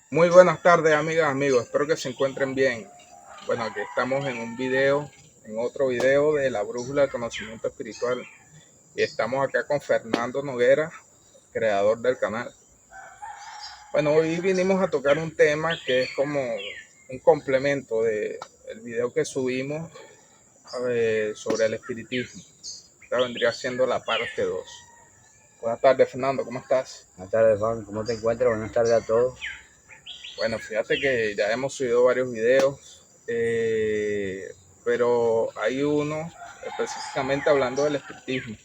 Muy buenas tardes, amigas, amigos. Espero que se encuentren bien. Bueno, aquí estamos en otro video de la brújula del conocimiento espiritual. Y estamos acá con Fernando Noguera, creador del canal. Bueno, hoy vinimos a tocar un tema que es como un complemento del video que subimos sobre el espiritismo. Esta vendría siendo la parte 2. Buenas tardes, Fernando, ¿cómo estás? Buenas tardes, Juan. ¿Cómo te encuentras? Buenas tardes a todos. Bueno, fíjate que ya hemos subido varios videos, pero hay uno específicamente hablando del espiritismo.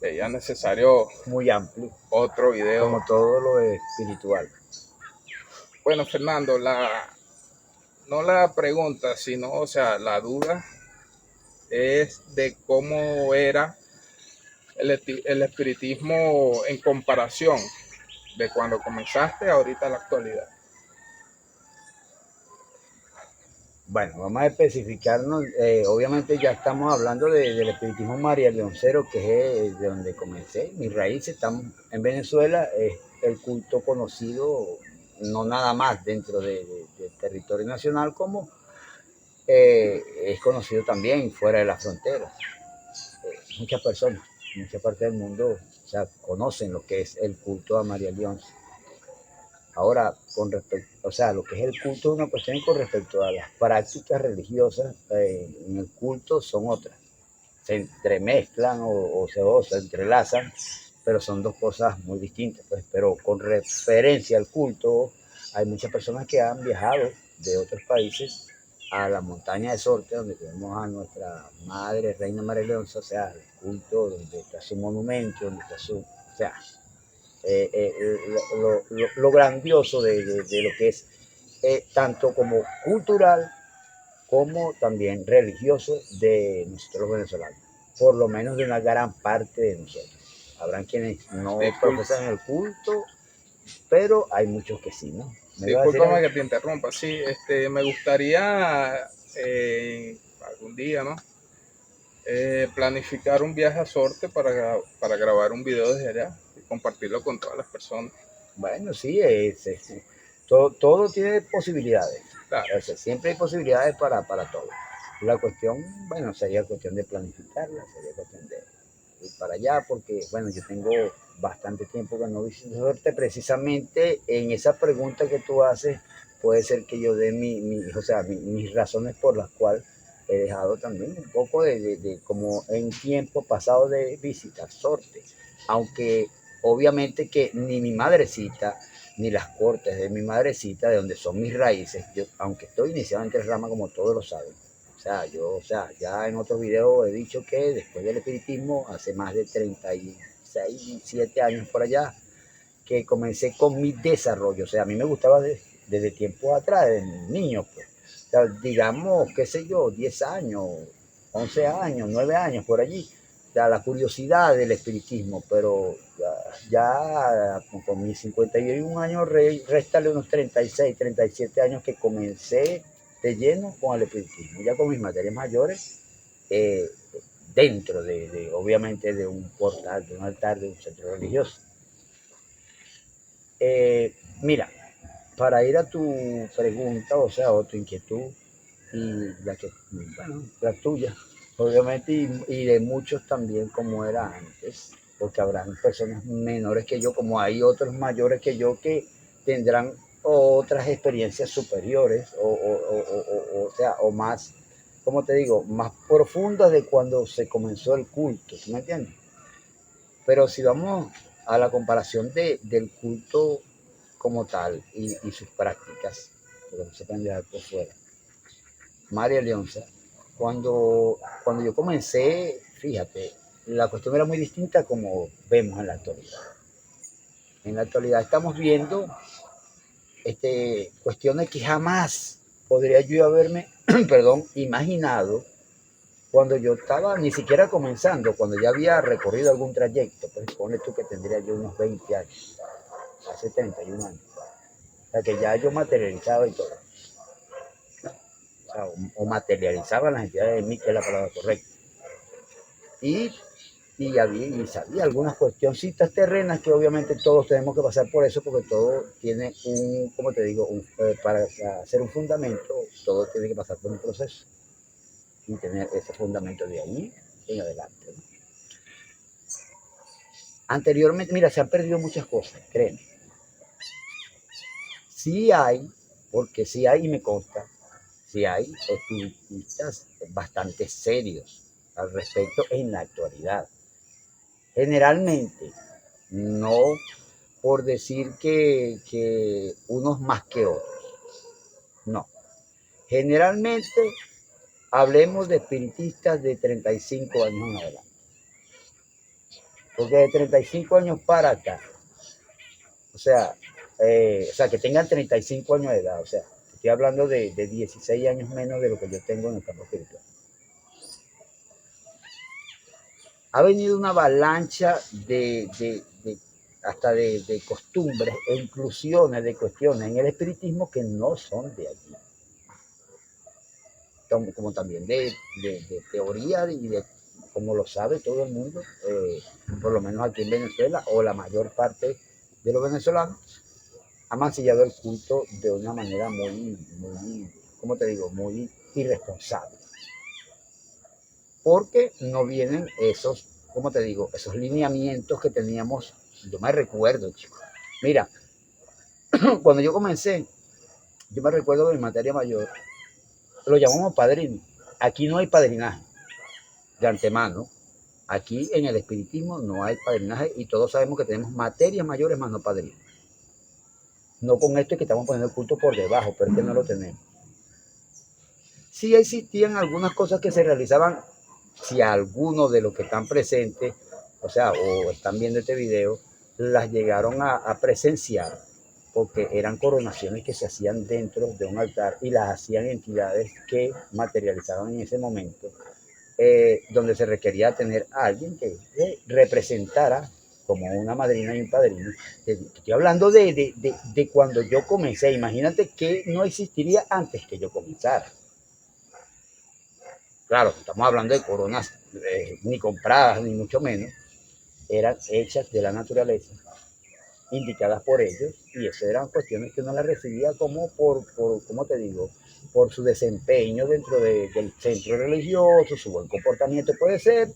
Ya es necesario Muy amplio, otro video. como todo lo espiritual. Bueno, Fernando, no la pregunta, sino, o sea, la duda es de cómo era el espiritismo en comparación de cuando comenzaste ahorita a la actualidad. Bueno, vamos a especificarnos. Obviamente ya estamos hablando del espiritismo María Leoncero, que es de donde comencé. Mis raíces están en Venezuela. Es el culto conocido, no nada más dentro del territorio nacional, como es conocido también fuera de las fronteras. Muchas personas, en muchas partes del mundo, o sea, conocen lo que es el culto a María Leonce. Ahora, con respecto, o sea, lo que es el culto es una cuestión y con respecto a las prácticas religiosas en el culto son otras. Se entremezclan o se entrelazan, pero son dos cosas muy distintas. Pues. Pero con referencia al culto, hay muchas personas que han viajado de otros países a la montaña de Sorte, donde tenemos a nuestra madre, Reina María Leonza, o sea, el culto donde está su monumento, donde está su, o sea, lo grandioso de lo que es tanto como cultural como también religioso de nosotros venezolanos, por lo menos de una gran parte de nosotros. Habrán quienes no Discul profesan el culto, pero hay muchos que sí, ¿no? ¿Me iba a decir Discúlpame algo? que te interrumpa. Sí, me gustaría algún día, ¿no? Planificar un viaje a Sorte para grabar un video desde allá y compartirlo con todas las personas. Bueno, sí, todo tiene posibilidades. Claro, O sea, siempre hay posibilidades para todo. La cuestión, bueno, sería cuestión de planificarla, sería cuestión de ir para allá, porque, bueno, yo tengo bastante tiempo que no visito Sorte. Precisamente en esa pregunta que tú haces, puede ser que yo dé o sea, mis razones por las cuales he dejado también un poco de como en tiempo pasado de visitar Sorte. Aunque obviamente que ni mi madrecita, ni las cortes de mi madrecita, de donde son mis raíces, yo, aunque estoy iniciado en tres ramas como todos lo saben, o sea, ya en otros videos he dicho que después del espiritismo, hace más de 36, 7 años por allá, que comencé con mi desarrollo. O sea, a mí me gustaba desde tiempo atrás, desde niño, pues. O sea, digamos, qué sé yo, 10 años, 11 años, 9 años, por allí. O sea, la curiosidad del espiritismo, pero ya con mis 51 años, réstale unos 36, 37 años que comencé de lleno con el espiritismo, ya con mis materias mayores, eh, dentro obviamente, de un portal, de un altar, de un centro religioso. Mira, para ir a tu pregunta, o sea, o tu inquietud, y la que, bueno, la tuya, obviamente, y de muchos también como era antes, porque habrán personas menores que yo, como hay otros mayores que yo que tendrán otras experiencias superiores, o sea, o más, como te digo, más profundas de cuando se comenzó el culto, ¿tú me entiendes? Pero si vamos a la comparación del culto como tal y sus prácticas, porque no se pueden dejar por fuera. María Leonza, cuando yo comencé, fíjate, la cuestión era muy distinta como vemos en la actualidad. En la actualidad estamos viendo cuestiones que jamás podría yo haberme, perdón, imaginado cuando yo estaba ni siquiera comenzando, cuando ya había recorrido algún trayecto. Pues pone tú que tendría yo unos 20 años, hace 31 años. O sea, que ya yo materializaba y todo. O sea, o materializaba las entidades de mí, que es la palabra correcta. Y y sabía algunas cuestioncitas terrenas que obviamente todos tenemos que pasar por eso, porque todo tiene un, como te digo, para hacer un fundamento, todo tiene que pasar por un proceso y tener ese fundamento de ahí en adelante, ¿no? Anteriormente, mira, se han perdido muchas cosas, créeme. Sí hay, porque sí hay, y me consta, sí hay espiritistas bastante serios al respecto en la actualidad. Generalmente, no por decir que unos más que otros, no. Generalmente, hablemos de espiritistas de 35 años en adelante. Porque de 35 años para acá, o sea, que tengan 35 años de edad, o sea, estoy hablando de 16 años menos de lo que yo tengo en el campo espiritual. Ha venido una avalancha hasta de costumbres e inclusiones de cuestiones en el espiritismo que no son de allí. Como también de teoría y de, como lo sabe todo el mundo, por lo menos aquí en Venezuela, o la mayor parte de los venezolanos, ha mancillado el culto de una manera muy, ¿cómo te digo?, muy irresponsable. Porque no vienen esos, ¿cómo te digo?, esos lineamientos que teníamos. Yo me recuerdo, chicos. Mira, cuando yo comencé, yo me recuerdo de mi materia mayor, lo llamamos padrino. Aquí no hay padrinaje de antemano. Aquí en el espiritismo no hay padrinaje y todos sabemos que tenemos materias mayores más no padrinos. No con esto es que estamos poniendo el culto por debajo, pero es que no lo tenemos. Sí existían algunas cosas que se realizaban, si algunos de los que están presentes, o sea, o están viendo este video, las llegaron a presenciar, porque eran coronaciones que se hacían dentro de un altar y las hacían entidades que materializaban en ese momento, donde se requería tener a alguien que representara como una madrina y un padrino. Estoy hablando de cuando yo comencé. Imagínate que no existiría antes que yo comenzara. Claro, estamos hablando de coronas ni compradas, ni mucho menos. Eran hechas de la naturaleza, indicadas por ellos, y esas eran cuestiones que uno las recibía como ¿cómo te digo?, por su desempeño dentro del centro religioso, su buen comportamiento puede ser,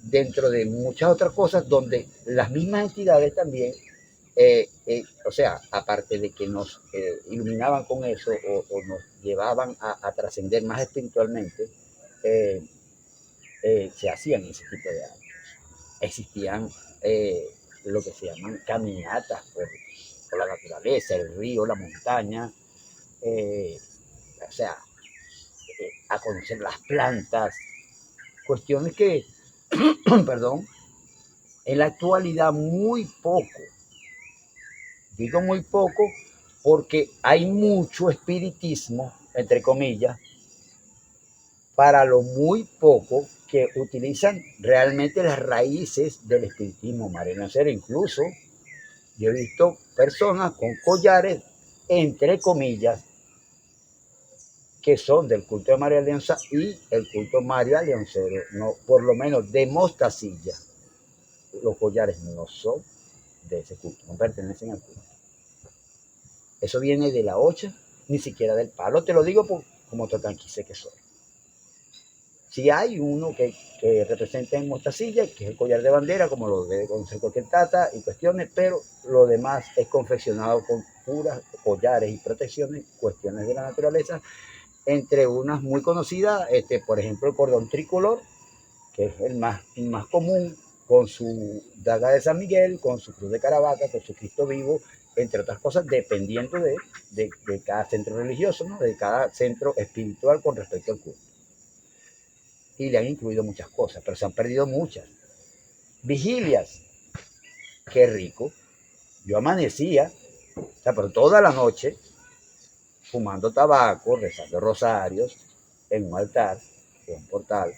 dentro de muchas otras cosas donde las mismas entidades también, o sea, aparte de que nos iluminaban con eso o nos llevaban a trascender más espiritualmente, eh, se hacían ese tipo de actos. Existían lo que se llaman caminatas por la naturaleza, el río, la montaña, eh, o sea, a conocer las plantas, cuestiones que, perdón, en la actualidad muy poco, digo muy poco porque hay mucho espiritismo, entre comillas, para lo muy poco que utilizan realmente las raíces del espiritismo mariano. Incluso yo he visto personas con collares, entre comillas, que son del culto de María Leonza y el culto María Leoncero, no, por lo menos de Mostacilla. Los collares no son de ese culto, no pertenecen al culto. Eso viene de la hocha, ni siquiera del palo. Te lo digo como totanquise que soy. Si hay uno que representa en Mostacilla, que es el collar de bandera, como lo debe conocer cualquier tata y cuestiones, pero lo demás es confeccionado con puras collares y protecciones, cuestiones de la naturaleza, entre unas muy conocidas, por ejemplo, el cordón tricolor, que es el más común, con su daga de San Miguel, con su cruz de Caravaca, con su Cristo vivo, entre otras cosas, dependiendo de cada centro religioso, ¿no?, de cada centro espiritual con respecto al culto. Y le han incluido muchas cosas, pero se han perdido muchas. Vigilias, qué rico. Yo amanecía, o sea, pero toda la noche, fumando tabaco, rezando rosarios, en un altar, en un portal,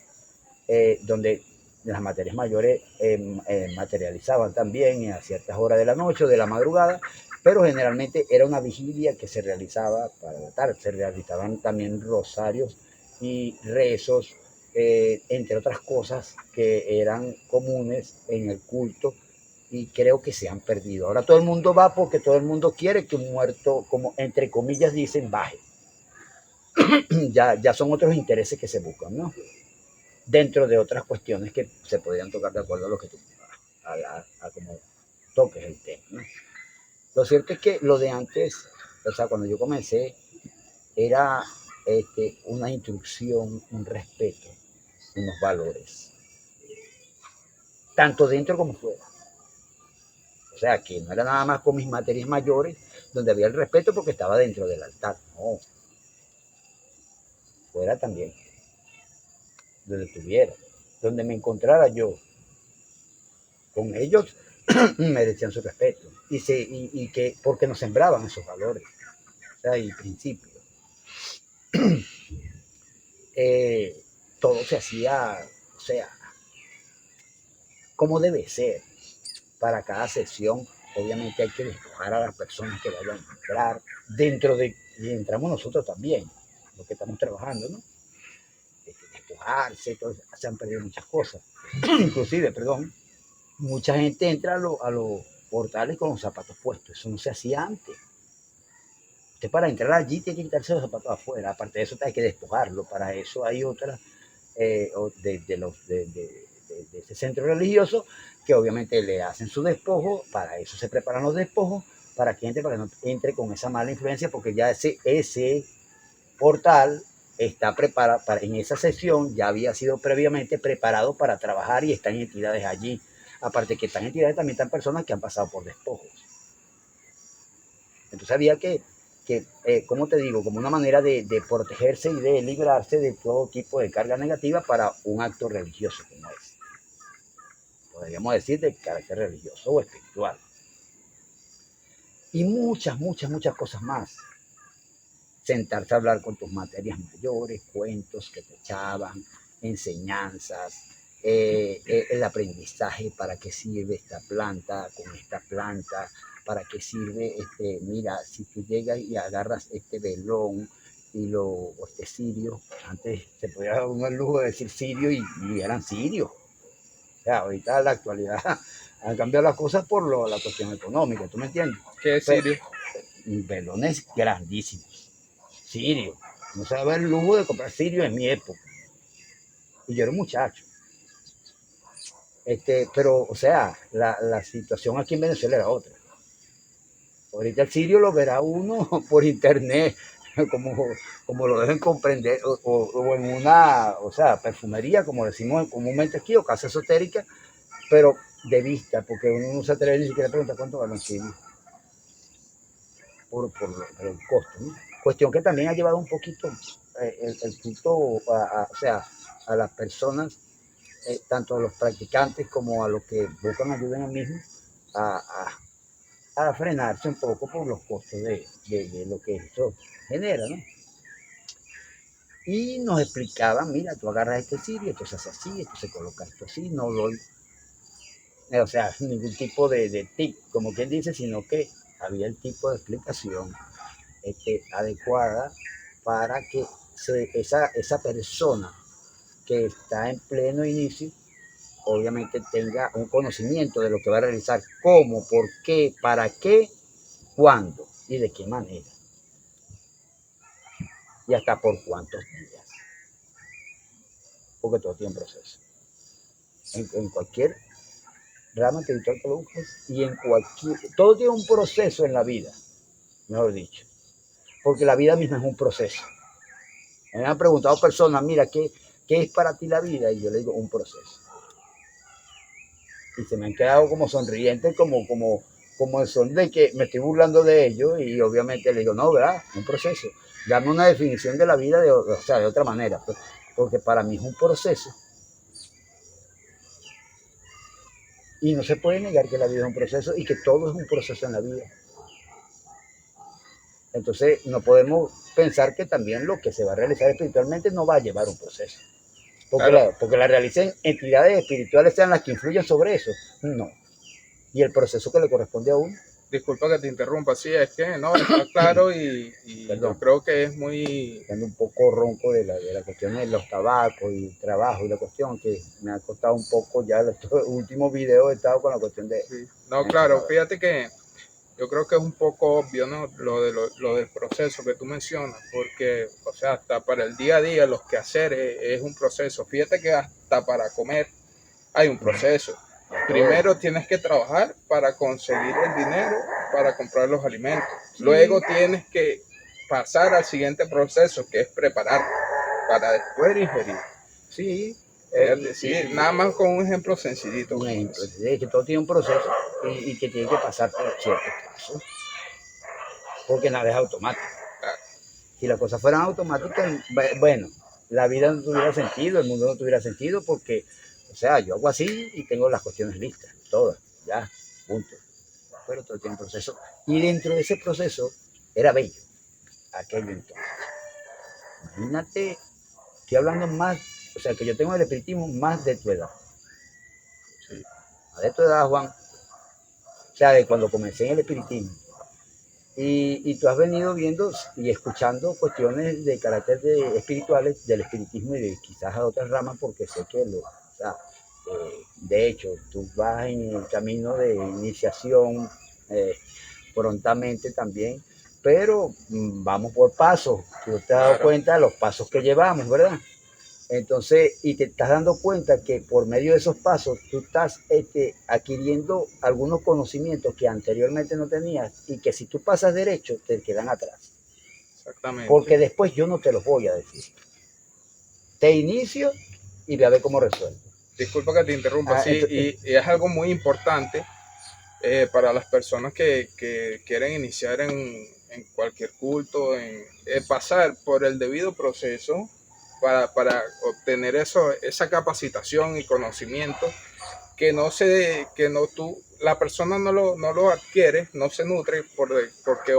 donde las materias mayores materializaban también a ciertas horas de la noche o de la madrugada, pero generalmente era una vigilia que se realizaba para la tarde. Se realizaban también rosarios y rezos entre otras cosas que eran comunes en el culto y creo que se han perdido. Ahora todo el mundo va porque todo el mundo quiere que un muerto, como entre comillas dicen, baje. Ya son otros intereses que se buscan, ¿no? Dentro de otras cuestiones que se podrían tocar de acuerdo a lo que tú, a como toques el tema, ¿no? Lo cierto es que lo de antes, o sea, cuando yo comencé, era una instrucción, un respeto, unos valores, tanto dentro como fuera. O sea, que no era nada más con mis materias mayores, donde había el respeto porque estaba dentro del altar. No, fuera también, donde estuviera, donde me encontrara yo. Con ellos merecían su respeto. Y que, porque nos sembraban esos valores, o sea, y principios. Todo se hacía, o sea, como debe ser. Para cada sesión, obviamente hay que despojar a las personas que vayan a entrar, y entramos nosotros también, los que estamos trabajando, ¿no? Despojarse, se han perdido muchas cosas. Inclusive, perdón, mucha gente entra a los portales con los zapatos puestos, eso no se hacía antes. Usted para entrar allí tiene que quitarse los zapatos afuera, aparte de eso hay que despojarlo, para eso hay otras, de ese centro religioso, que obviamente le hacen su despojo, para eso se preparan los despojos, para que no entre con esa mala influencia, porque ya ese portal está preparado, en esa sesión ya había sido previamente preparado para trabajar y están entidades allí. Aparte que están entidades, también están personas que han pasado por despojos. Entonces había que ¿cómo te digo? Como una manera de protegerse y de librarse de todo tipo de carga negativa para un acto religioso como es. Podríamos decir de carácter religioso o espiritual. Y muchas cosas más. Sentarse a hablar con tus materias mayores, cuentos que te echaban, enseñanzas, el aprendizaje, para qué sirve esta planta, con esta planta, para qué sirve, mira, si tú llegas y agarras este velón o este cirio, antes se podía dar uno el lujo de decir cirio y eran cirios. O sea, ahorita en la actualidad han cambiado las cosas por la cuestión económica, ¿tú me entiendes? ¿Qué es cirio? Velones grandísimos, cirio. No se daba el lujo de comprar cirio en mi época. Y yo era un muchacho. Pero, o sea, la situación aquí en Venezuela era otra. Ahorita el cirio lo verá uno por internet, como lo deben comprender, o en una, o sea, perfumería, como decimos comúnmente aquí, o casa esotérica, pero de vista, porque uno no se atreve ni siquiera a preguntar cuánto vale un cirio, por el costo, ¿no? Cuestión que también ha llevado un poquito el culto, o sea, a las personas, tanto a los practicantes como a los que buscan ayuda en el mismo, a frenarse un poco por los costos de lo que esto genera, ¿no? Y nos explicaban, mira, tú agarras este cirio, esto se hace así, esto se coloca esto así, no doy, o sea, ningún tipo de tip, como quien dice, sino que había el tipo de explicación adecuada para que esa persona que está en pleno inicio, obviamente tenga un conocimiento de lo que va a realizar, cómo, por qué, para qué, cuándo y de qué manera. Y hasta por cuántos días. Porque todo tiene un proceso. En cualquier rama espiritual que lo busques y todo tiene un proceso en la vida, mejor dicho. Porque la vida misma es un proceso. Me han preguntado personas, mira, ¿qué es para ti la vida? Y yo le digo, un proceso. Y se me han quedado como sonrientes, como el son de que me estoy burlando de ellos, y obviamente le digo, no, ¿verdad? Un proceso. Dame una definición de la vida de otra manera, pues, porque para mí es un proceso. Y no se puede negar que la vida es un proceso y que todo es un proceso en la vida. Entonces no podemos pensar que también lo que se va a realizar espiritualmente no va a llevar un proceso. Porque la realicen entidades espirituales sean las que influyen sobre eso. No. Y el proceso que le corresponde a uno. Disculpa que te interrumpa, sí, es que no, está claro y yo Perdón, creo que es muy... ando un poco ronco de la cuestión de los tabacos y el trabajo y la cuestión que me ha costado un poco ya los últimos videos he estado con la cuestión de Sí. No, claro, encerrado. fíjate que yo creo que es un poco obvio, ¿no? Lo del proceso que tú mencionas, porque, o sea, hasta para el día a día, los quehaceres es un proceso. Fíjate que hasta para comer hay un proceso. Primero tienes que trabajar para conseguir el dinero para comprar los alimentos. Luego Sí, tienes que pasar al siguiente proceso, que es preparar para después ingerir. sí, Es decir, nada más con un ejemplo sencillito un como ejemplo, ese. es que todo tiene un proceso y que tiene que pasar por ciertos pasos, porque nada es automático. Ah, Si las cosas fueran automáticas, bueno, la vida no tuviera sentido, el mundo no tuviera sentido, porque, o sea, yo hago así y tengo las cuestiones listas, todas, ya, punto. Pero todo tiene un proceso. Y dentro de ese proceso era bello, aquello entonces. Imagínate, estoy hablando más, o sea, que yo tengo el espiritismo más de tu edad. sí, Más de tu edad, Juan. O sea, de cuando comencé en el espiritismo. Y tú has venido viendo y escuchando cuestiones de carácter espirituales del espiritismo y de quizás a otras ramas, porque sé que o sea, de hecho, tú vas en el camino de iniciación prontamente también, pero vamos por pasos. Tú te has dado claro, cuenta de los pasos que llevamos, ¿verdad? Entonces, y te estás dando cuenta que por medio de esos pasos tú estás adquiriendo algunos conocimientos que anteriormente no tenías y que si tú pasas derecho te quedan atrás. exactamente. Porque después yo no te los voy a decir. Te inicio y ve a ver cómo resuelvo. Disculpa que te interrumpa, Ah, sí, y es algo muy importante para las personas que quieren iniciar en cualquier culto, en pasar por el debido proceso para obtener eso, esa capacitación y conocimiento que no tú, la persona no lo adquiere, no se nutre porque,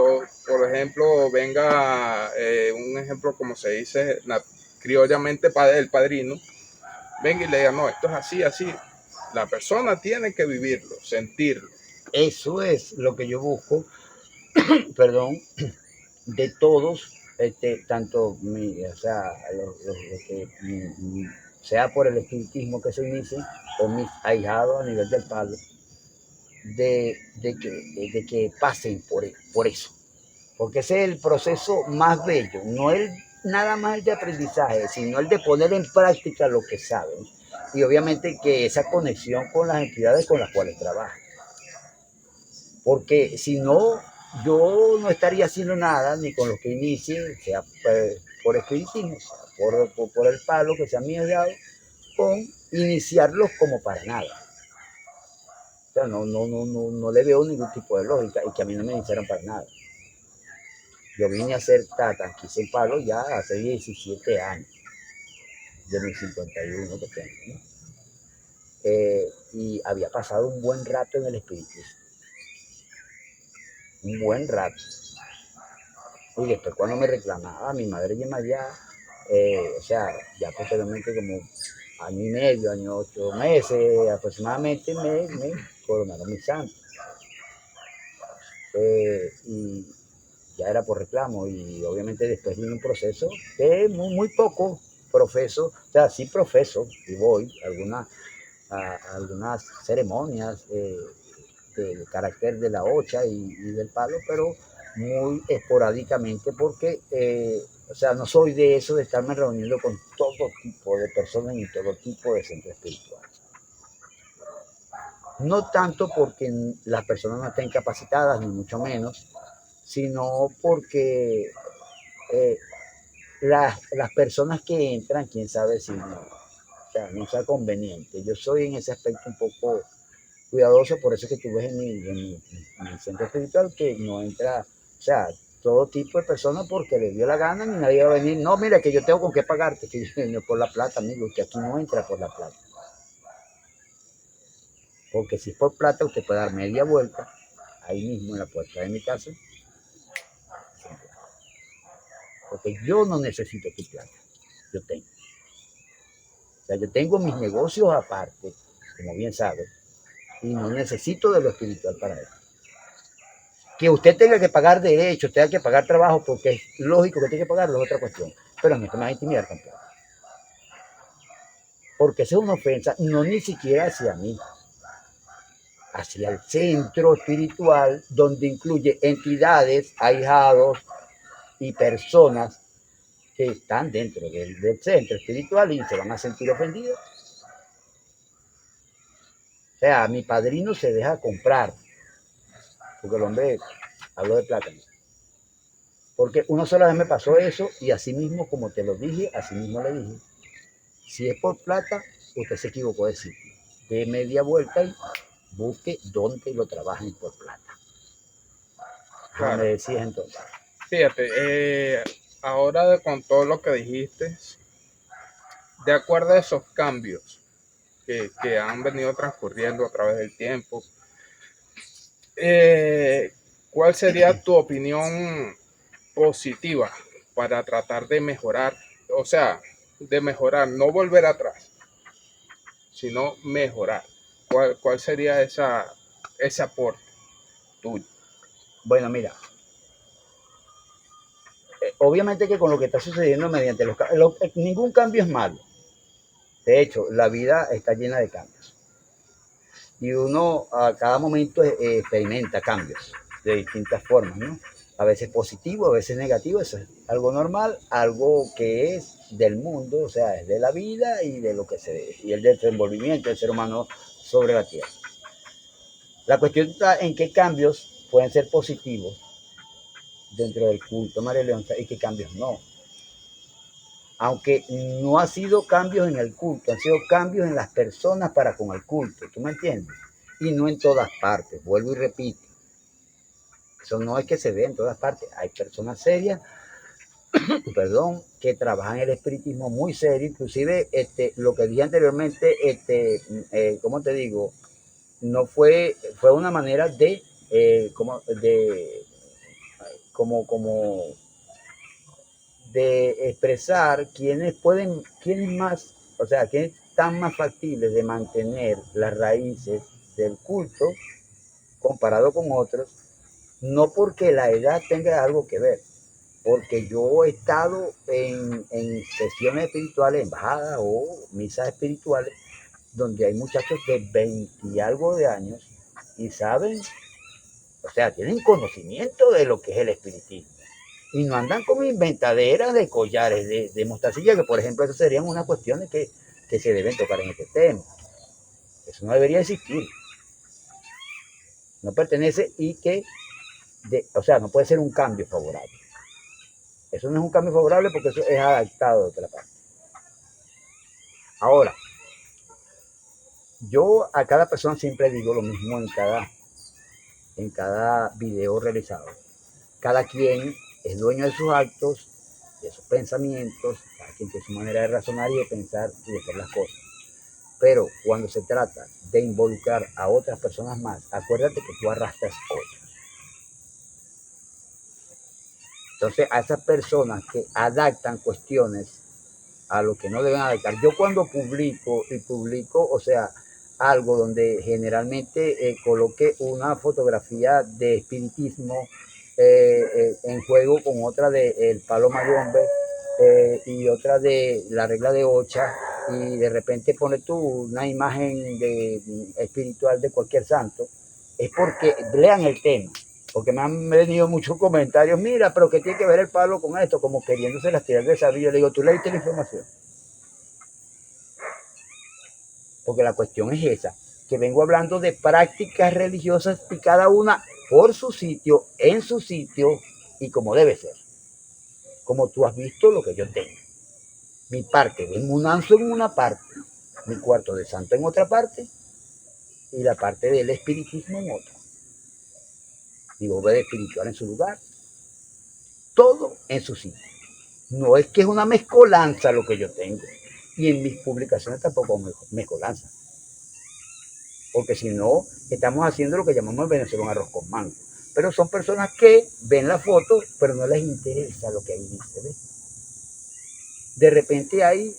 por ejemplo, venga un ejemplo como se dice criollamente el padrino, venga y le diga, no, esto es así, así. La persona tiene que vivirlo, sentirlo. eso es lo que yo busco, perdón, de todos, tanto o sea, lo que sea por el espiritismo que se inicie o mis ahijados a nivel del palo, de que pasen por eso. Porque ese es el proceso más bello, no el nada más el de aprendizaje, sino el de poner en práctica lo que saben. Y obviamente que esa conexión con las entidades con las cuales trabajan. Porque si no, yo no estaría haciendo nada ni con los que inicie, sea por espiritismo, sea por el palo que se han mediado, con iniciarlos como para nada. O sea, no le veo ningún tipo de lógica y que a mí no me iniciaran para nada. Yo vine a hacer tata, quise el palo ya hace 17 años, de mis 51 que tengo, ¿no? Y había pasado un buen rato en el espiritismo, un buen rato. Y después cuando me reclamaba mi madre ya, o sea, ya posteriormente como año y medio, año 8 meses aproximadamente, me coronaron mi santo. Y ya era por reclamo y obviamente después vino un proceso que muy poco profeso, o sea, sí profeso y voy a algunas ceremonias de carácter de la ocha y del palo, pero muy esporádicamente porque, o sea, no soy de eso de estarme reuniendo con todo tipo de personas y todo tipo de centros espirituales. No tanto porque las personas no estén capacitadas, ni mucho menos, sino porque eh, las personas que entran, quién sabe si no, o sea, no sea conveniente. Yo soy en ese aspecto un poco cuidadoso, por eso es que tú ves en mi centro espiritual que no entra, o sea, todo tipo de personas porque le dio la gana ni nadie va a venir, no, mira que yo tengo con qué pagarte, que yo por la plata, amigo, que aquí no entra por la plata. Porque si es por plata, usted puede dar media vuelta ahí mismo en la puerta de mi casa, porque yo no necesito tu plata, yo tengo. O sea, yo tengo mis negocios aparte, como bien sabes, y no necesito de lo espiritual para eso. Que usted tenga que pagar derechos, tenga que pagar trabajo, porque es lógico que tenga que pagarlo, es otra cuestión. Pero no te me vas a intimidar tampoco. Porque esa es una ofensa, no ni siquiera hacia mí, hacia el centro espiritual, donde incluye entidades, ahijados y personas que están dentro del centro espiritual y se van a sentir ofendidos. O sea, mi padrino se deja comprar, porque el hombre habló de plátano. Porque una sola vez me pasó eso y así mismo, como te lo dije, así mismo le dije, si es por plata, usted se equivocó de sitio. De media vuelta y busque dónde lo trabajen por plata. Claro. Me decías entonces. Fíjate, ahora con todo lo que dijiste, de acuerdo a esos cambios que han venido transcurriendo a través del tiempo, ¿cuál sería tu opinión positiva para tratar de mejorar? O sea, de mejorar, no volver atrás, sino mejorar. ¿Cuál sería ese aporte tuyo? Bueno, mira, obviamente que con lo que está sucediendo mediante ningún cambio es malo. De hecho, la vida está llena de cambios. Y uno a cada momento experimenta cambios de distintas formas, ¿no? A veces positivo, a veces negativo, eso es algo normal, algo que es del mundo, o sea, es de la vida y de lo que y el desenvolvimiento del ser humano sobre la tierra. La cuestión está en qué cambios pueden ser positivos dentro del culto María Leonza y qué cambios no. Aunque no ha sido cambios en el culto, han sido cambios en las personas para con el culto, ¿tú me entiendes? Y no en todas partes, vuelvo y repito. Eso no es que se ve en todas partes. Hay personas serias, perdón, que trabajan el espiritismo muy serio, inclusive lo que dije anteriormente, ¿cómo te digo? No fue una manera de, como de expresar quiénes más, o sea, quiénes están más factibles de mantener las raíces del culto comparado con otros, no porque la edad tenga algo que ver, porque yo he estado en sesiones espirituales, en bajadas o misas espirituales, donde hay muchachos de 20 y algo de años y saben, o sea, tienen conocimiento de lo que es el espiritismo. Y no andan con inventaderas de collares, de mostacilla, que por ejemplo, eso serían unas cuestiones que se deben tocar en este tema. Eso no debería existir. No pertenece y o sea, no puede ser un cambio favorable. Eso no es un cambio favorable porque eso es adaptado de otra parte. Ahora, yo a cada persona siempre digo lo mismo en cada video realizado. Cada quien es dueño de sus actos, de sus pensamientos, cada quien tiene su manera de razonar y de pensar y de hacer las cosas. Pero cuando se trata de involucrar a otras personas más, acuérdate que tú arrastras otras. Entonces, a esas personas que adaptan cuestiones a lo que no deben adaptar. Yo cuando publico, o sea, algo donde generalmente coloque una fotografía de espiritismo en juego con otra de El Palo Mayombe y otra de La Regla de Ocha, y de repente pone tú una imagen espiritual de cualquier santo, es porque lean el tema. Porque me han venido muchos comentarios, mira, pero ¿qué tiene que ver el palo con esto? Como queriéndose las tirar de sabido. Yo le digo, ¿tú leíste la información? Porque la cuestión es esa, que vengo hablando de prácticas religiosas y cada una por su sitio, en su sitio y como debe ser. Como tú has visto lo que yo tengo. Mi parque de Munanzo en una parte, mi cuarto de santo en otra parte y la parte del espiritismo en otra. Mi bóveda espiritual en su lugar. Todo en su sitio. No es que es una mezcolanza lo que yo tengo. Y en mis publicaciones tampoco mezcolanza. Porque si no, estamos haciendo lo que llamamos en Venezuela un arroz con mango. Pero son personas que ven la foto, pero no les interesa lo que ahí dice. ¿Ves? De repente hay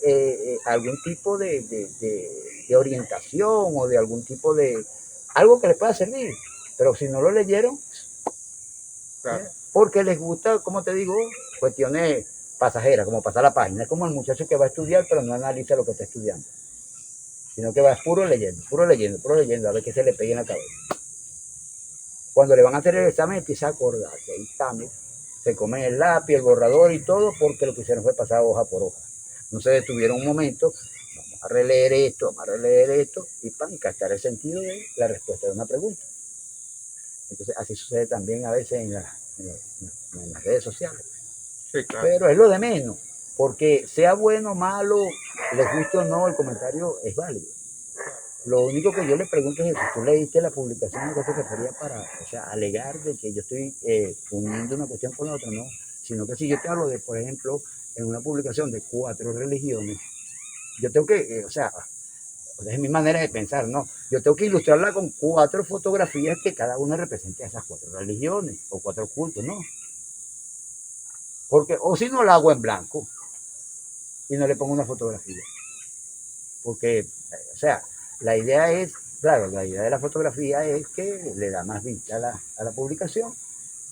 algún tipo de orientación o de algún tipo de algo que les pueda servir. Pero si no lo leyeron, claro. Porque les gusta, como te digo, cuestiones pasajeras, como pasar la página. Es como el muchacho que va a estudiar, pero no analiza lo que está estudiando, sino que va puro leyendo, puro leyendo, puro leyendo, a ver qué se le pegue en la cabeza. Cuando le van a hacer el examen, empieza a acordarse. Ahí está, mira, se come el lápiz, el borrador y todo, porque lo que hicieron fue pasar hoja por hoja. No se detuvieron un momento, vamos a releer esto, y para captar el sentido de la respuesta de una pregunta. Entonces, así sucede también a veces en las redes sociales. Sí, claro. Pero es lo de menos, porque sea bueno o malo, les guste o no, el comentario es válido. Lo único que yo le pregunto es eso, tú leíste la publicación a que se refería para, o sea, alegar de que yo estoy uniendo una cuestión con la otra, no, sino que si yo te hablo de, por ejemplo, en una publicación de 4 religiones, yo tengo que, o sea, es mi manera de pensar, ¿no? Yo tengo que ilustrarla con 4 fotografías que cada una represente a esas 4 religiones o 4 cultos, ¿no? Porque, o si no la hago en blanco y no le pongo una fotografía. Porque, o sea, la idea es, claro, la idea de la fotografía es que le da más vista a la publicación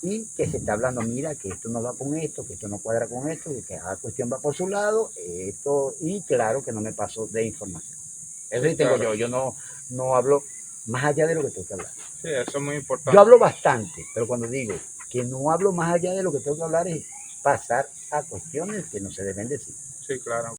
y que se está hablando, mira, que esto no va con esto, que esto no cuadra con esto, que cada cuestión va por su lado, esto, y claro que no me paso de información. Eso sí tengo Claro. yo no hablo más allá de lo que tengo que hablar. Sí, eso es muy importante. Yo hablo bastante, pero cuando digo que no hablo más allá de lo que tengo que hablar es pasar a cuestiones que no se deben decir. Sí, claro.